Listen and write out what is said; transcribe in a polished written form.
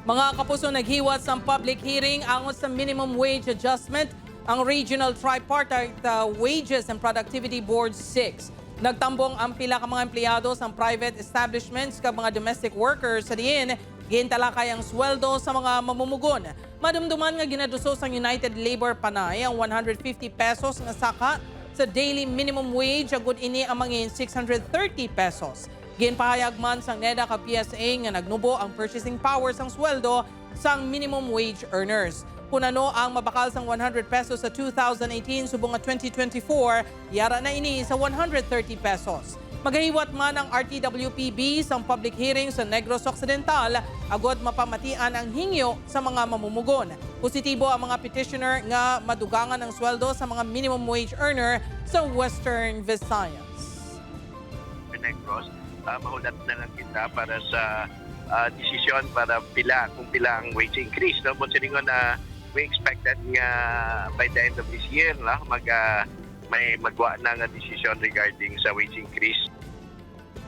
Mga kapuso, naghiwat sa public hearing angon sa minimum wage adjustment ang Regional Tripartite Wages and Productivity Board 6. Nagtambong ang pila ka mga empleyado sa private establishments kag mga domestic workers sa diin gintalakay ang sweldo sa mga mamumugon. Madumduman nga ginaduso sa United Labor Panay ang 150 pesos nga saka sa daily minimum wage agud ini amangin 630 pesos. Ginpahayag man sang NEDA ka PSA nga nagnubo ang purchasing power sang sweldo sang minimum wage earners. Kunano ang mabakal sang 100 pesos sa 2018 subong nga 2024, yara na ini sa 130 pesos. Maghiwat man ang RTWPB sang public hearing sa Negros Occidental agod mapamatian ang hingyo sa mga mamumugon. Positibo ang mga petitioner nga madugangan ang sweldo sa mga minimum wage earner sa Western Visayas. Negros, mahulat na lang kita para sa desisyon para kung pila ang wage increase. No? Considering na we expected nga by the end of this year may magwa na nga desisyon regarding sa wage increase.